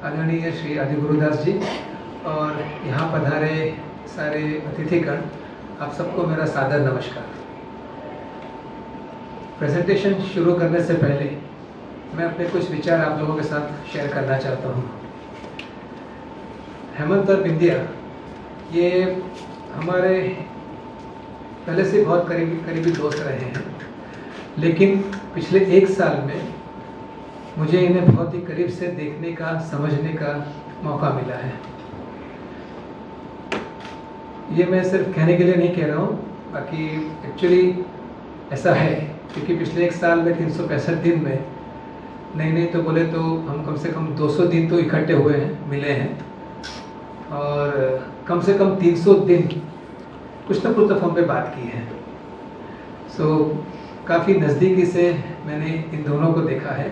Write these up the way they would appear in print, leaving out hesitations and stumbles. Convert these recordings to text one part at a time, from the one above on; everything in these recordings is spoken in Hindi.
आदरणीय श्री आदि गुरुदास जी और यहाँ पधारे सारे अतिथिगण, आप सबको मेरा सादर नमस्कार। प्रेजेंटेशन शुरू करने से पहले मैं अपने कुछ विचार आप लोगों के साथ शेयर करना चाहता हूँ। हेमंत और बिंदिया ये हमारे पहले से बहुत करीबी दोस्त रहे हैं, लेकिन पिछले एक साल में मुझे इन्हें बहुत ही करीब से देखने का, समझने का मौका मिला है। ये मैं सिर्फ कहने के लिए नहीं कह रहा हूँ, बाकी एक्चुअली ऐसा है, क्योंकि पिछले एक साल में 365 दिन में नहीं तो बोले तो हम कम से कम 200 दिन तो इकट्ठे हुए हैं, मिले हैं, और कम से कम 300 दिन कुछ ना कुछ तो फोन पे बात की है। काफ़ी नज़दीकी से मैंने इन दोनों को देखा है।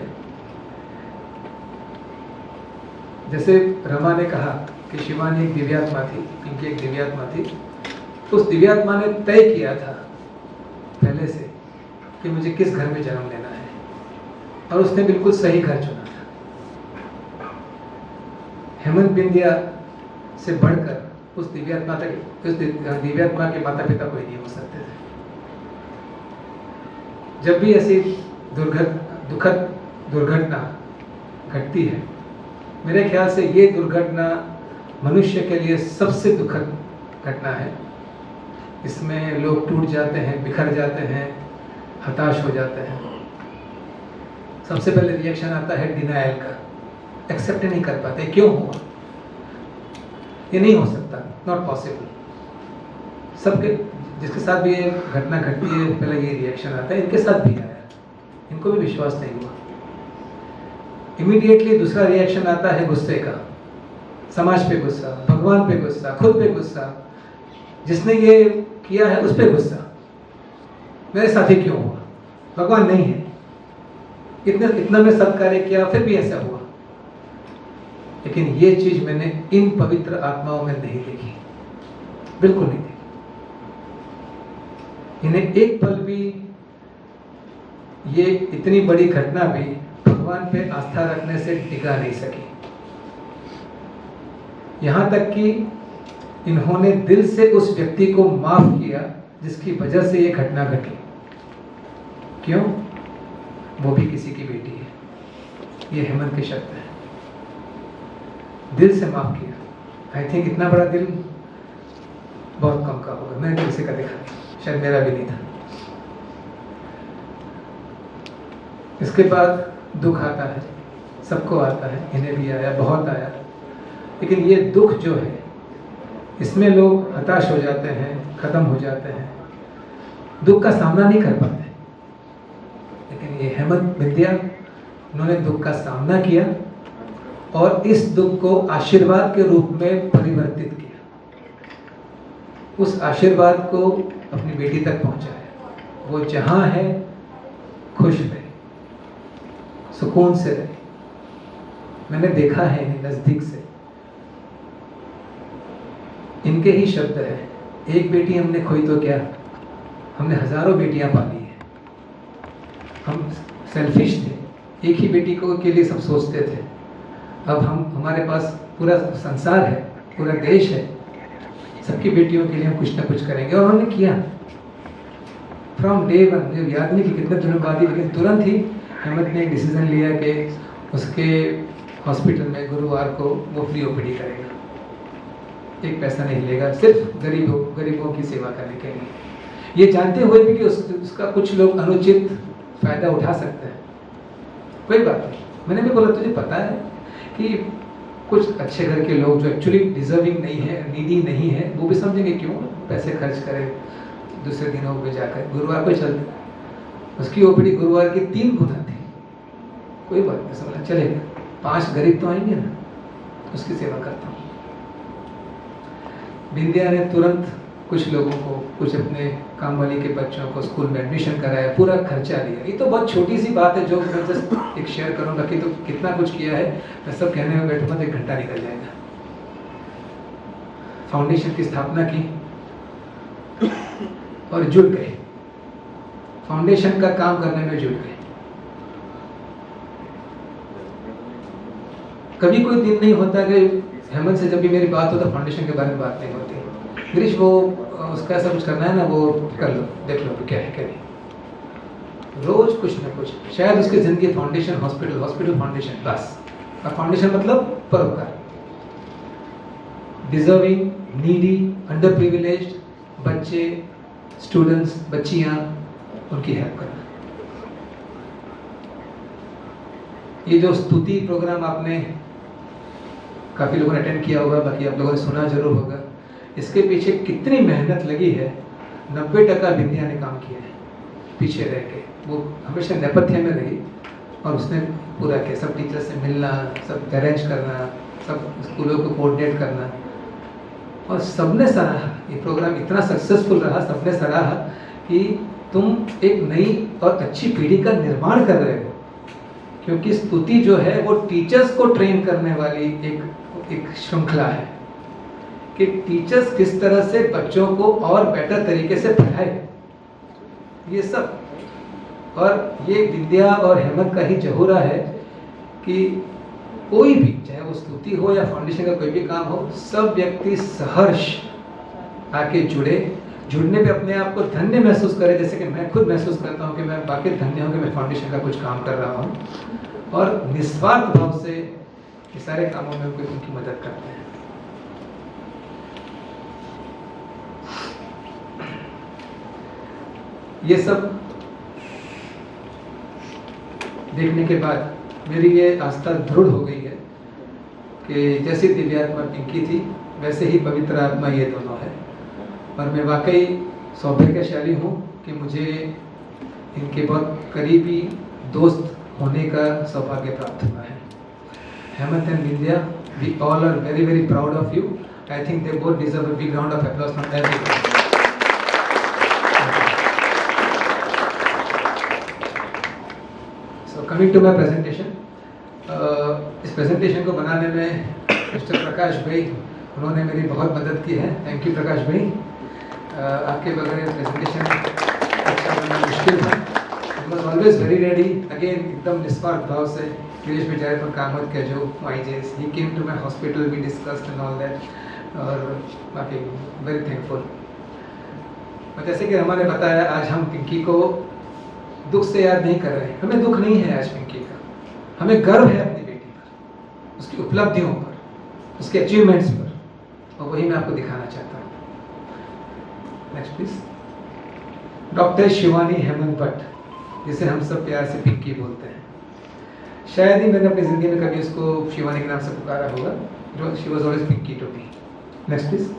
जैसे रमा ने कहा कि शिवानी एक दिव्यात्मा थी, पिंकी एक दिव्यात्मा थी, तो उस दिव्यात्मा ने तय किया था पहले से कि मुझे किस घर में जन्म लेना है, और उसने बिल्कुल सही घर चुना था। हेमंत बिंदिया से बढ़कर उस दिव्यात्मा के माता पिता कोई नहीं हो सकते थे। जब भी ऐसी दुखद दुर्घटना घटती है, मेरे ख्याल से ये दुर्घटना मनुष्य के लिए सबसे दुखद घटना है। इसमें लोग टूट जाते हैं, बिखर जाते हैं, हताश हो जाते हैं। सबसे पहले रिएक्शन आता है डिनायल का, एक्सेप्ट नहीं कर पाते, क्यों हुआ, ये नहीं हो सकता, नॉट पॉसिबल। सबके जिसके साथ भी ये घटना घटती है पहले ये रिएक्शन आता है, इनके साथ भी आया, इनको भी विश्वास नहीं हुआ। इमीडिएटली दूसरा रिएक्शन आता है गुस्से का, समाज पे गुस्सा, भगवान पे गुस्सा, खुद पे गुस्सा, जिसने ये किया है उस पे गुस्सा, मेरे साथ ही क्यों हुआ, भगवान नहीं है, इतना मैं सत्कार्य किया फिर भी ऐसा हुआ। लेकिन ये चीज मैंने इन पवित्र आत्माओं में नहीं देखी, बिल्कुल नहीं देखी। इन्हें एक पल भी, ये इतनी बड़ी घटना भी भगवान पे आस्था रखने से टिका नहीं सकी। यहां तक कि इन्होंने दिल से उस व्यक्ति को माफ किया जिसकी वजह से ये घटना घटी। क्यों? वो भी किसी की बेटी है। ये हेमंत के शब्द है, दिल से माफ किया। आई थिंक इतना बड़ा दिल बहुत कम का होगा, मैंने किसी का देखा नहीं, शायद मेरा भी नहीं था। इसके बाद दुख आता है, सबको आता है, इन्हें भी आया, बहुत आया। लेकिन ये दुख जो है, इसमें लोग हताश हो जाते हैं, खत्म हो जाते हैं, दुख का सामना नहीं कर पाते। लेकिन ये हेमंत बिंदिया, उन्होंने दुख का सामना किया और इस दुख को आशीर्वाद के रूप में परिवर्तित किया, उस आशीर्वाद को अपनी बेटी तक पहुंचाया। वो जहां है खुश रहे, सुकून से रहे। मैंने देखा है इन्हें नजदीक से, इनके ही शब्द है, एक बेटी हमने खोई तो क्या, हमने हजारों बेटियां पाली है। हम सेल्फिश थे, एक ही बेटी को के लिए सब सोचते थे। अब हमारे पास पूरा संसार है, पूरा देश है, सबकी बेटियों के लिए हम कुछ ना कुछ करेंगे, और उन्होंने किया फ्रॉम डे वन। मुझे याद नहीं कि कितने दिनों बाद ही, लेकिन तुरंत ही हेमंत ने एक डिसीजन लिया कि उसके हॉस्पिटल में गुरुवार को वो फ्री ओपीडी करेगा, एक पैसा नहीं लेगा, सिर्फ गरीबों की सेवा करने के लिए। ये जानते हुए भी कि उसका कुछ लोग अनुचित फायदा उठा सकते हैं। कोई बात नहीं, मैंने भी बोला तुझे पता है कि कुछ अच्छे घर के लोग जो एक्चुअली डिजर्विंग नहीं है, नीडी नहीं है, वो भी समझेंगे क्यों पैसे खर्च करें दूसरे दिनों में जाकर, गुरुवार को चलते। उसकी ओपीडी गुरुवार की 3 गुना थी। कोई बात नहीं, समझ चलेगा, 5 गरीब तो आएंगे ना, उसकी सेवा करता हूँ। बिंदिया ने तुरंत कुछ लोगों को, कुछ अपने काम वाली के बच्चों को स्कूल में एडमिशन कराया, पूरा खर्चा लिया। ये तो बहुत छोटी सी बात है जो मैं जस्ट एक शेयर करूंगा कि तो कितना कुछ किया है, मैं सब कहने में बैठूंगा तो 1 घंटा निकल जाएगा। फाउंडेशन की स्थापना की और जुट गए, फाउंडेशन का काम करने में जुट गए। कभी कोई दिन नहीं होता कि हेमंत से जब भी मेरी बात हो तो फाउंडेशन के बारे में बात नहीं होती। गिरीश वो उसका ऐसा कुछ करना है ना, वो कर लो, देख लो क्या है क्या नहीं। रोज कुछ ना कुछ, शायद उसकी जिंदगी फाउंडेशन, हॉस्पिटल, हॉस्पिटल फाउंडेशन, बस। और फाउंडेशन मतलब परोपकार, डिजर्विंग, नीडी, अंडर प्रिविलेज्ड बच्चे, स्टूडेंट्स, बच्चियां, उनकी हेल्प करना। ये जो स्तुति प्रोग्राम आपने काफ़ी लोगों ने अटेंड किया होगा, बाकी आप लोगों ने सुना जरूर होगा, इसके पीछे कितनी मेहनत लगी है। 90% विद्या ने काम किया है पीछे रह के, वो हमेशा नेपथ्य में रही और उसने पूरा किया। सब टीचर से मिलना, सब अरेंज करना, सब स्कूलों को कोऑर्डिनेट करना, और सबने सराहा। ये प्रोग्राम इतना सक्सेसफुल रहा, सबने सराहा कि तुम एक नई और अच्छी पीढ़ी का निर्माण कर रहे हो। क्योंकि स्तुति जो है वो टीचर्स को ट्रेन करने वाली एक श्रृंखला है कि टीचर्स किस तरह से बच्चों को और बेटर तरीके से पढ़ाए, ये सब। और ये विद्या और हेमंत का ही जहूरा है कि कोई भी, चाहे वो स्तुति हो या फाउंडेशन का कोई भी काम हो, सब व्यक्ति सहर्ष आके जुड़ने पे अपने आप को धन्य महसूस करे, जैसे कि मैं खुद महसूस करता हूँ कि मैं बाकी धन्य हूँ कि मैं फाउंडेशन का कुछ काम कर रहा हूँ, और निस्वार्थ भाव से ये सारे कामों में कोई उनकी मदद करते हैं। ये सब देखने के बाद मेरी ये आस्था दृढ़ हो गई है कि जैसी दिव्यात्मा पिंकी थी, वैसे ही पवित्र आत्मा ये दोनों है। और मैं वाकई सौभाग्यशाली हूँ कि मुझे इनके बहुत करीबी दोस्त होने का सौभाग्य प्राप्त हुआ है। Hemant and Vindhya, we all are very very proud of you. I think they both deserve a big round of applause from everyone. So coming to my presentation, इस प्रेजेंटेशन को बनाने में मिस्टर प्रकाश भाई, उन्होंने मेरी बहुत मदद की है। थैंक यू प्रकाश भाई। आपके बगैर प्रेजेंटेशन अच्छा बनना मुश्किल था। He was always very ready, again एकदम निस्वार्थ भाव से। गिरीश बेचारे पर काम मत किया जो वाइजेस, he came to my hospital, we discussed and all that, और बाकी वेरी थैंकफुल। और जैसे कि हमारे बताया, आज हम पिंकी को दुख से याद नहीं कर रहे हैं। हमें दुख नहीं है आज पिंकी का, हमें गर्व है अपनी बेटी पर, उसकी उपलब्धियों पर, उसके अचीवमेंट्स पर, और वही मैं आपको दिखाना चाहता हूँ। Next please. Doctor Shivani Hemant Bhatt, जिसे हम सब प्यार से पिंकी बोलते हैं। शायद ही मैंने अपनी जिंदगी में कभी उसको शिवानी के नाम से पुकारा होगा, जो she was always Pinky to me. Next please.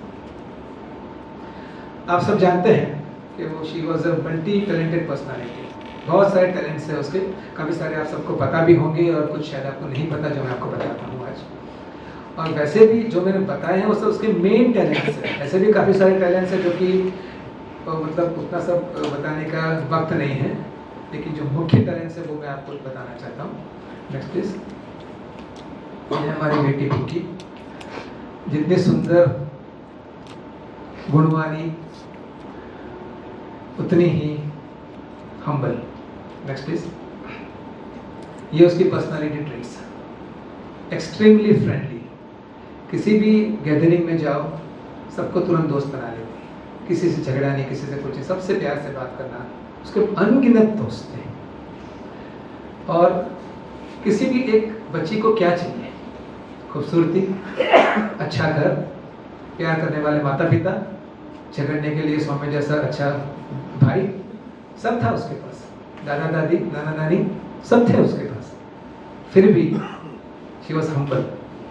आप सब जानते हैं कि वो she was a multi talented personality, बहुत सारे टैलेंट्स है उसके, काफ़ी सारे आप सबको पता भी होंगे और कुछ शायद आपको नहीं पता जो मैं आपको बताता हूँ आज। और वैसे भी जो मैंने बताए हैं वो सब उसके मेन टैलेंट्स हैं। ऐसे भी काफ़ी सारे टैलेंट्स हैं जो कि मतलब उतना सब बताने का वक्त नहीं है, लेकिन जो मुख्य टैलेंट्स है वो मैं आपको बताना चाहता हूँ। Next please. ये हमारी बेटी पिंकी, जितनी सुंदर, गुणवानी, उतनी ही हम्बल। Next please. ये उसकी पर्सनालिटी ट्रेट्स, एक्सट्रीमली फ्रेंडली, किसी भी गैदरिंग में जाओ सबको तुरंत दोस्त बना लेगी, किसी से झगड़ा नहीं, किसी से कुछ नहीं, सबसे प्यार से बात करना। उसके अनगिनत दोस्त थे। और किसी भी एक बच्ची को क्या चाहिए? खूबसूरती, अच्छा घर, प्यार करने वाले माता पिता, झगड़ने के लिए स्वामी जैसा अच्छा भाई, सब था उसके पास। दादा दादी, नाना नानी, सब थे उसके पास। फिर भी she was humble,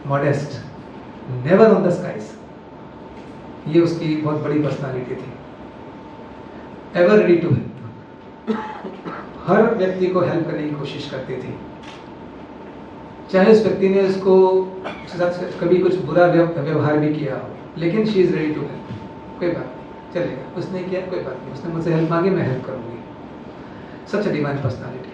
modest, never on the skies. ये उसकी बहुत बड़ी पर्सनालिटी थी। एवर रेडी टू हेल्प, हर व्यक्ति को हेल्प करने की कोशिश करती थी, चाहे उस व्यक्ति ने उसके साथ कभी कुछ बुरा व्यवहार भी किया हो, लेकिन she is ready to help. कोई बात नहीं, चलेगा, उसने किया कोई बात नहीं, उसने मुझसे हेल्प मांगी, मैं हेल्प करूंगी। सच डिवाइन पर्सनालिटी।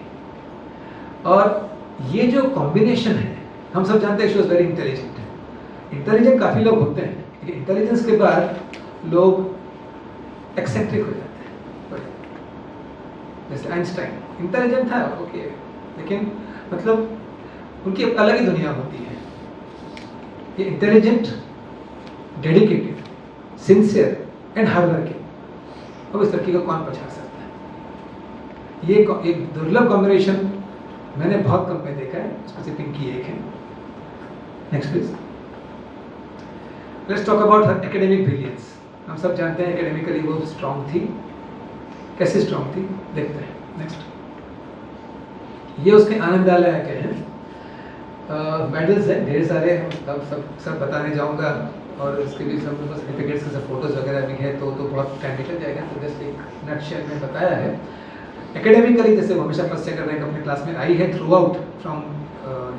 और ये जो कॉम्बिनेशन है, हम सब जानते हैं she was very intelligent. Intelligent काफ़ी लोग होते हैं, लेकिन इंटेलिजेंस के बाद लोग एक्सेंट्रिक हो जाते हैं। जैसे आइंस्टाइन इंटेलिजेंट था, ओके, लेकिन मतलब उनकी अलग ही दुनिया होती है। ये intelligent, dedicated, sincere and hard working, अब इस लड़की को कौन पहचान सकता है? ये एक दुर्लभ कॉम्बिनेशन मैंने बहुत कम में देखा है, उसमें से पिंकी एक है। Next please. Let's talk about her academic brilliance. हम सब जानते हैं एकेडमिकली वो स्ट्रांग थी। कैसे स्ट्रांग थी देखते हैं। नेक्स्ट। ये उसके आनंदालय के हैं, मेडल्स हैं ढेर सारे, सब बताने जाऊंगा, और इसके भी सब सर्टिफिकेट्स के सब फोटोज वगैरह भी है, तो बहुत टाइम निकल जाएगा, तो जस्ट एक नटशेल में बताया है। एकेडमिकली जैसे वो हमेशा फर्स्ट सेकंड रैंक अपने क्लास में आई है through out, from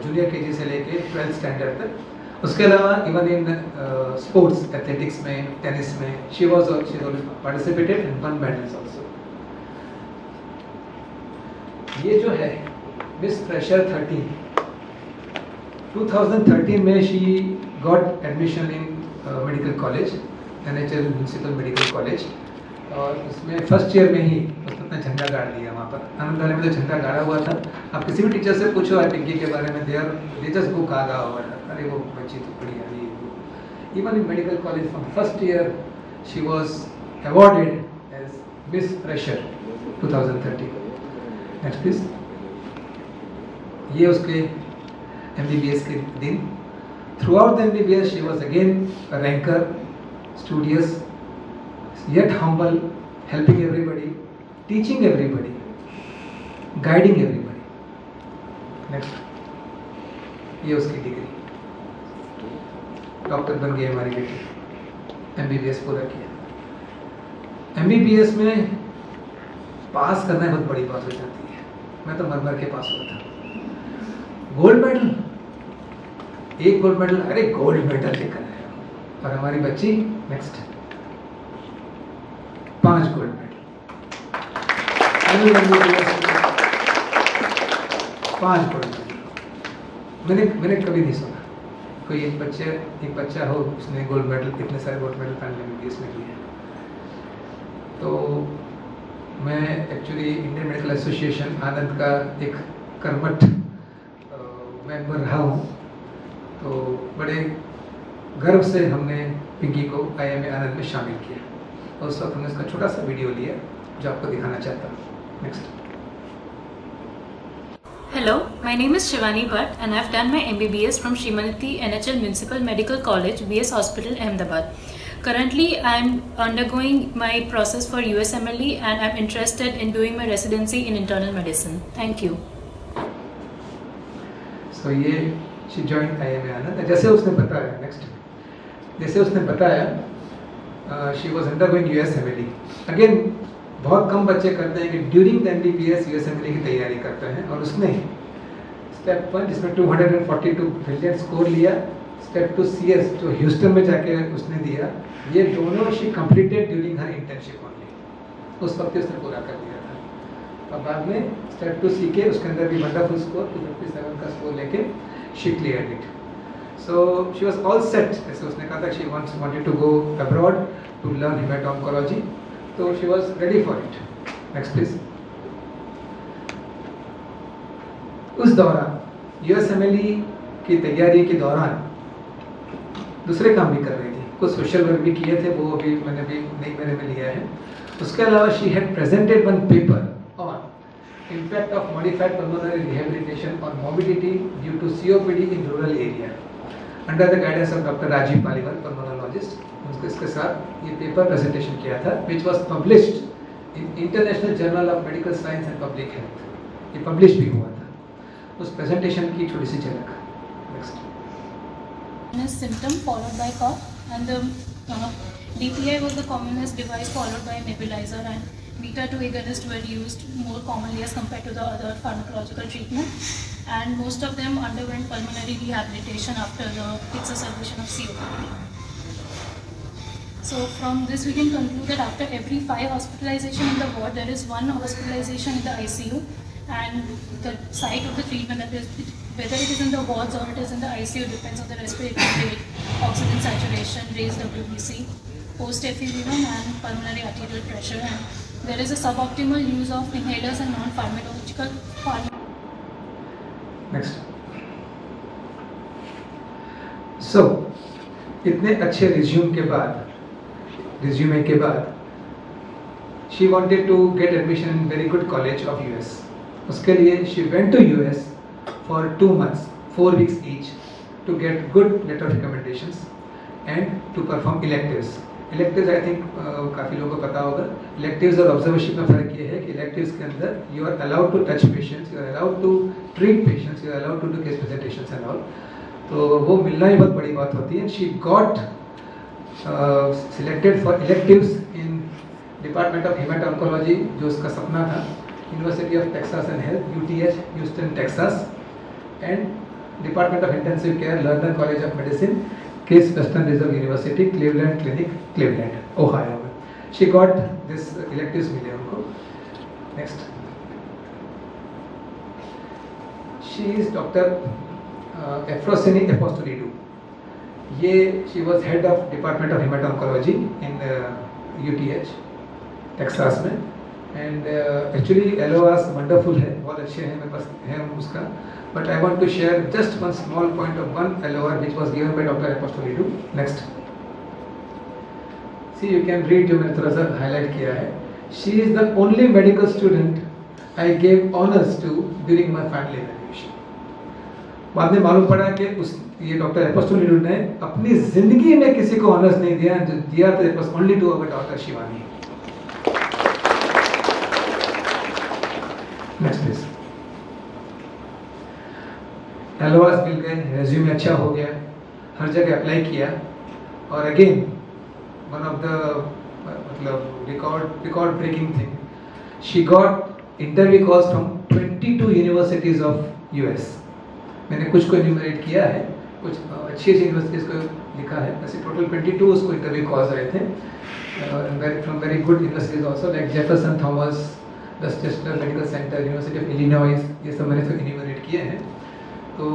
junior KG से लेके 12th स्टैंडर्ड तक। उसके अलावा इवन इन स्पोर्ट्स, एथलेटिक्स में, टेनिस में she was participated and one medals also. ये जो है मिस फ्रेशर 2013 में she got admission in medical college, NHL municipal medical college, और उसमें फर्स्ट ईयर में ही उसने अपना झंडा गाड़ दिया वहाँ पर। आनंदालय में तो झंडा गाड़ा हुआ था। आप किसी भी टीचर से पूछो पिंकी के बारे में, दे जस्ट बुक आगा हुआ था, अरे वो बच्ची तो बड़ी है। Even in medical college from first year she was awarded as miss fresher 2013। Next please. ये उसके MBBS के दिन। Throughout the MBBS she was again a ranker, studious, yet humble, helping everybody, teaching everybody, guiding everybody. Next. ये उसकी डिग्री, डॉक्टर बन गई हमारी बेटी, MBBS पूरा किया। MBBS में पास करना बहुत बड़ी बात हो जाती है। मैं तो मर के पास हुआ था। गोल्ड मेडल, एक गोल्ड मेडल, अरे गोल्ड मेडल लेकर आया। और हमारी बच्ची next 5 gold medal, 5 gold medal. मैंने कभी नहीं सुना कोई एक बच्चा हो उसने गोल्ड मेडल, इतने सारे गोल्ड मेडल MBBS में लिए। तो मैं एक्चुअली इंडियन मेडिकल एसोसिएशन आनंद का एक कर्मठ मेंबर रहा हूँ, तो बड़े गर्व से हमने पिंकी को IIM आनंद में शामिल किया, और उस वक्त हमने उसका छोटा सा वीडियो लिया जो आपको दिखाना चाहता हूँ। Next. Hello, my name is Shivani Bhatt and I've done my MBBS from Srimanati NHL Municipal Medical College, BS Hospital, Ahmedabad. Currently, I'm undergoing my process for USMLE and I'm interested in doing my residency in internal medicine. Thank you. So ये she joined IIM आनंद। जैसे उसने बताया, नेक्स्ट, जैसे उसने बताया she was undergoing USMLE. Again, बहुत कम बच्चे करते हैं कि ड्यूरिंग द MBBS USMLE की तैयारी करते हैं, और उसने स्टेप 1 जिसमें 242 ब्रिलियंट स्कोर लिया, स्टेप 2 CS जो ह्यूस्टन में जाके उसने दिया, ये दोनों she completed during her internship only. उस वक्त उसने पूरा कर दिया था। और बाद में स्टेप 2 CK उसके अंदर भी वंडरफुल स्कोर 257 का स्कोर लेके she cleared it. So she was all set. जैसे उसने कहा था she wanted to go abroad to learn haematoncology, तो she was ready for it. Next please. उस दौरान USMLE की तैयारी के दौरान दूसरे काम भी कर रही थी, कुछ सोशल वर्क भी किए थे, वो भी मैंने भी नई महीने में लिया है। उसके अलावा she had presented one paper on impact of modified pulmonary rehabilitation on morbidity due to COPD in rural area under the guidance of Dr. Rajiv Paliwal, pulmonologist। इसके साथ ये पेपर प्रेजेंटेशन किया था, which was published in International Journal of Medical Science and Public Health। ये पब्लिश भी हुआ था। उस प्रेजेंटेशन की छोटी सी झलक। Next। Symptom followed by cough, and the DPI was the commonest device followed by nebulizer, and beta-2 agonists were used more commonly as compared to the other pharmacological treatment, and most of them underwent pulmonary rehabilitation after the exacerbation of COPD. So from this we can conclude that after every 5 hospitalization in the ward, there is 1 hospitalization in the ICU, and the site of the treatment, that is, whether it is in the wards or it is in the ICU, depends on the respiratory rate, oxygen saturation, raised WBC, post FEV1 and pulmonary arterial pressure, and there is a suboptimal use of inhalers and non-pharmacological. Next. So इतने अच्छे रिज्यूमे के बाद she wanted to get admission in very good college of US. उसके लिए she went to US for 2 months, 4 weeks each, to get good letter of recommendations and to perform electives. Electives I think काफ़ी लोगों को पता होगा. Electives और observership में फ़र्क ये है कि electives के अंदर you are allowed to touch patients, you are allowed to treat patients, you are allowed to do case presentations and all. तो वो मिलना ही बहुत बड़ी बात होती है. She got selected for electives in department of haematoncology, जो उसका सपना था, university of Texas and health, UTH, Houston Texas, and department of intensive care, Lerner college of medicine, Case Western Reserve university, Cleveland clinic, Cleveland, Ohio में. शी गॉट दिस इलेक्टिव्स मिले उनको. Next, she is doctor Efrosini Apostolidou. ये she was head of department of haematoncology in UTH Texas में. एंड एक्चुअली एलोआस वंडरफुल है, बहुत अच्छे हैं, मेरे पास है उसका. But I want to share just one small point of one LOR which was given by doctor Apostolidou. Next, see you can read, जो मैंने थोड़ा सा हाईलाइट किया है. She is the only medical student I gave honours to during my final examination. बाद में मालूम पड़ा कि ये डॉक्टर एपोस्टोलिडू ने अपनी जिंदगी में किसी को ऑनर्स नहीं दिया, जो दिया तो it was only to our daughter Shivani. Next please. LORs मिल गए, रेज्यूमे अच्छा हो गया, हर जगह अप्लाई किया, और अगेन वन ऑफ द मतलब record breaking thing, she got interview calls from 22 universities of US. मैंने कुछ को एन्यूमरेट किया है, कुछ अच्छी यूनिवर्सिटीज को लिखा है, ऐसे टोटल 22 उसको इंटरव्यू कॉल्स आए थे, from very good universities also, like Jefferson Thomas, Westchester medical centre, university of Illinois, ये सब मैंने तो एन्यूमरेट किए हैं. तो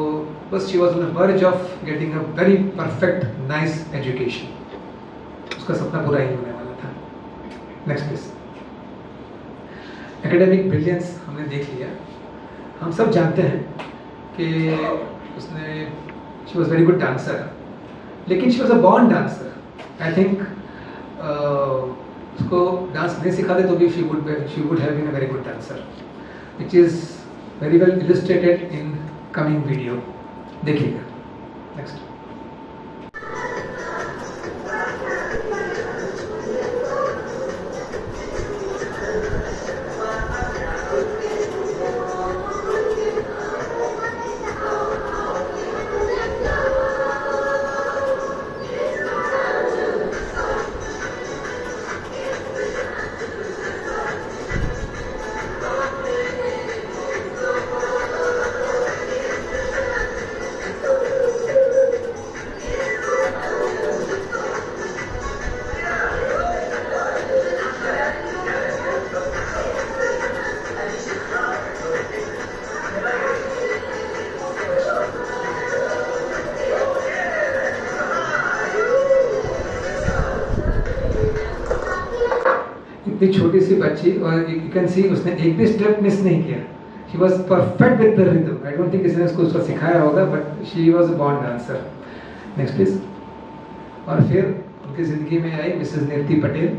बस she was on the verge of getting a very perfect nice education. उसका सपना पूरा ही होने वाला था. Next please. एकेडमिक ब्रिलियंस हमने देख लिया. हम सब जानते हैं कि उसने she was very good dancer, लेकिन she was a born dancer. I think उसको डांस नहीं सिखाते तो भी she would have been a very good dancer, which is very well illustrated in coming video. देखिएगा. नेक्स्ट. इतनी छोटी सी बच्ची, और यू कैन सी उसने एक भी स्टेप मिस नहीं किया. She was perfect with the rhythm. I don't think किसी ने उसको सिखाया होगा, but she was a born dancer. Next please. और फिर उनकी ज़िंदगी में आई मिसेस नीरति पटेल,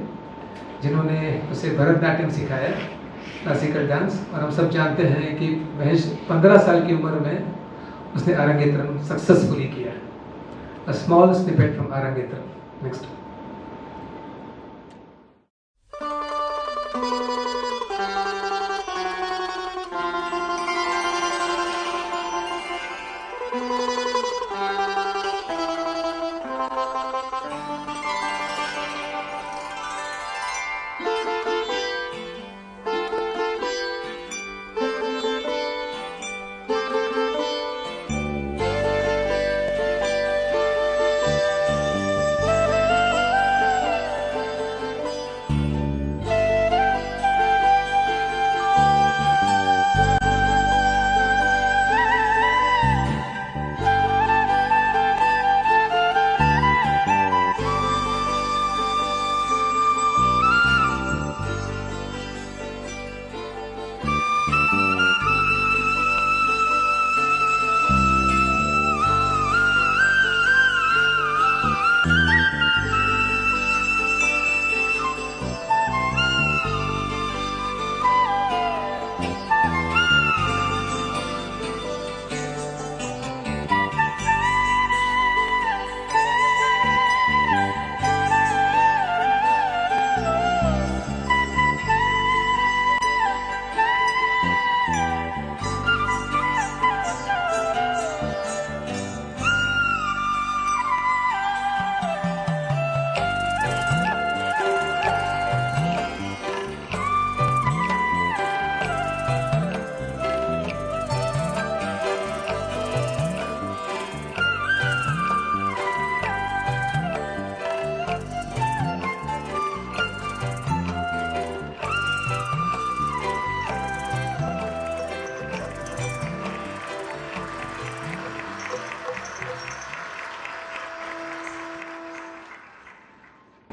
जिन्होंने उसे भरतनाट्यम सिखाया, क्लासिकल डांस. और हम सब जानते हैं कि महज 15 साल की उम्र में उसने आरंगेत्रम सक्सेसफुली किया. A small snippet from arangetram. Next.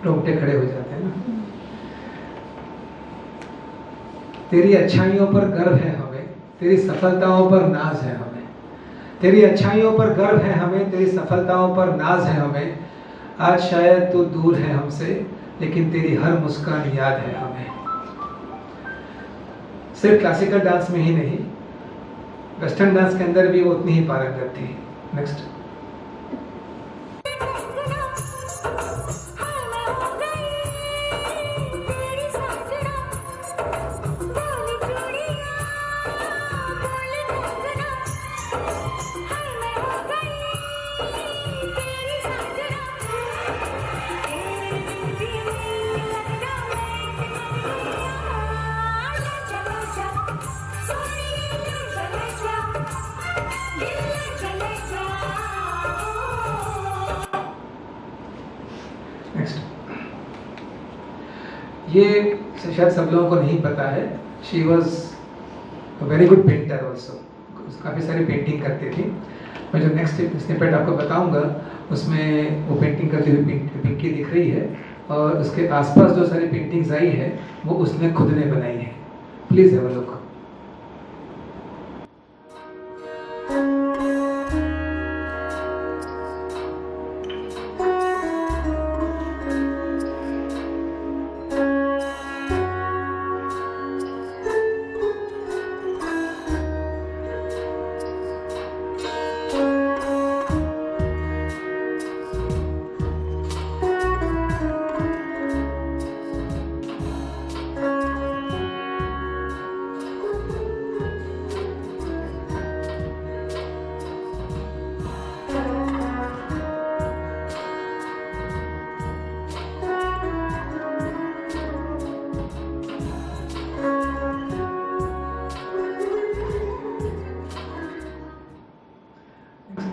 रोंगटे खड़े हो जाते हैं ना। तेरी अच्छाइयों पर गर्व है हमें, तेरी सफलताओं पर नाज है हमें। तेरी अच्छाइयों पर गर्व है हमें, तेरी सफलताओं पर नाज है हमें। आज शायद तू दूर है हमसे, लेकिन तेरी हर मुस्कान याद है हमें। सिर्फ क्लासिकल डांस में ही नहीं, वेस्टर्न डांस के अंदर भी वो उतनी ही पारंगत थी। नेक्स्ट। ये शायद सब लोगों को नहीं पता है, she was very good painter also, काफ़ी सारी पेंटिंग करती थी। मैं जो नेक्स्ट स्निपेट आपको बताऊंगा उसमें वो पेंटिंग करती हुई पिंकी दिख रही है, और उसके आसपास जो सारी पेंटिंग्स आई है वो उसने खुद ने बनाई है। Please have a look.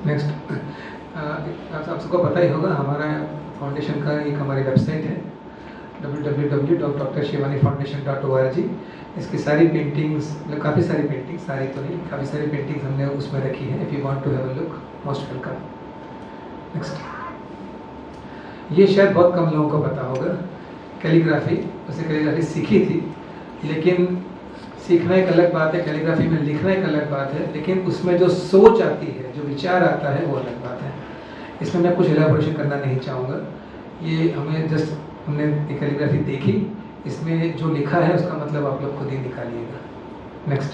Next, आप सबको पता ही होगा हमारा फाउंडेशन का एक हमारी वेबसाइट है www.drshivanifoundation.org। इसकी सारी पेंटिंग्स, काफ़ी सारी पेंटिंग्स, सारी तो नहीं, काफ़ी सारी पेंटिंग्स हमने उसमें रखी है। If you want to have a look, most welcome. Next, ये शायद बहुत कम लोगों को पता होगा, कैलीग्राफी। उसने कैलीग्राफी सीखी थी, लेकिन सीखना एक अलग बात है, कैलीग्राफी में लिखना एक अलग बात है, लेकिन उसमें जो सोच आती है, जो विचार आता है, वो अलग बात है। इसमें मैं कुछ एलाबोरेशन करना नहीं चाहूँगा। ये हमने जस्ट हमने कैलीग्राफी देखी, इसमें जो लिखा है उसका मतलब आप लोग खुद ही निकालिएगा। Next,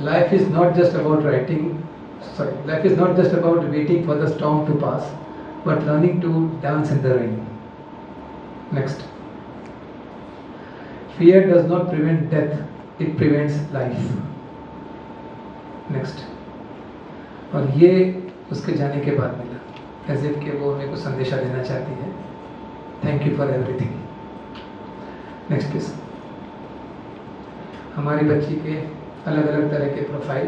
life is not just about life is not just about waiting for the storm to pass, but learning to dance in the rain. Next, fear does not prevent death, it prevents life. Next, और ये उसके जाने के बाद मिला, एज इफ कि वो हमें कुछ संदेशा देना चाहती है। Thank you for everything. Next please. हमारी बच्ची के अलग अलग तरह के प्रोफाइल।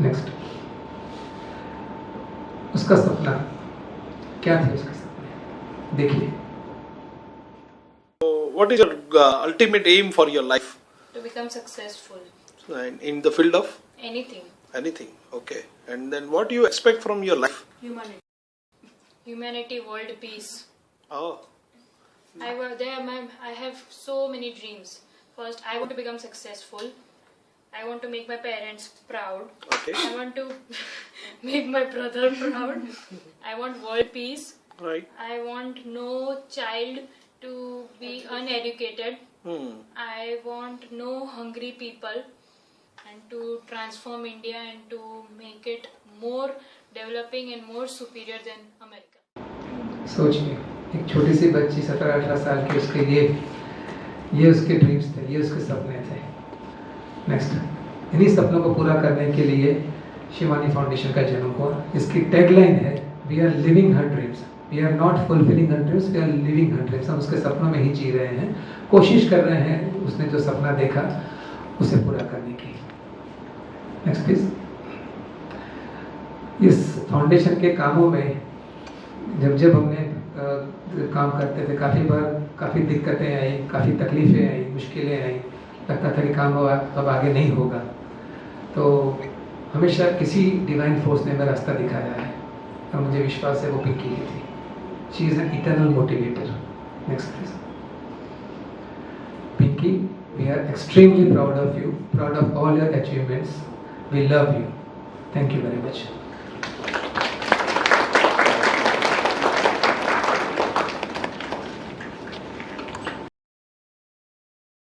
नेक्स्ट, उसका सपना क्या था? उसका देखिए। So, what is your ultimate aim for your life? To become successful. In the field of? Anything. Anything, okay. And then what do you expect from your life? Humanity, world peace. Oh. I have so many dreams. First, I want to become successful. I want to make my parents proud. Okay. I want to make my brother proud. I want world peace. Right. I want no child to be uneducated. I want no hungry people, and to transform India and to make it more developing and more superior than America. सोचिए, एक छोटी सी बच्ची 17-18 साल की, उसके ये उसके ड्रीम्स थे, ये उसके सपने थे। नेक्स्ट, इन्हीं सपनों को पूरा करने के लिए शिवानी फाउंडेशन का जन्म हुआ। इसकी टैगलाइन है, we are living her dreams, we are not fulfilling her dreams, we are living her dreams. हम उसके सपनों में ही जी रहे हैं, कोशिश कर रहे हैं उसने जो सपना देखा उसे पूरा करने की। Next please. इस फाउंडेशन के कामों में जब हमने काम करते थे, काफ़ी दिक्कतें आई, काफ़ी तकलीफ़ें आई, मुश्किलें आई, लगता था कि काम अब आगे नहीं होगा। तो हमेशा किसी डिवाइन फोर्स ने मेरा रास्ता दिखाया है और मुझे विश्वास है वो पिंकी ही थी. She is an eternal motivator. Next please. Pinky, we are extremely proud of you, proud of all your achievements. We love you. Thank you very much.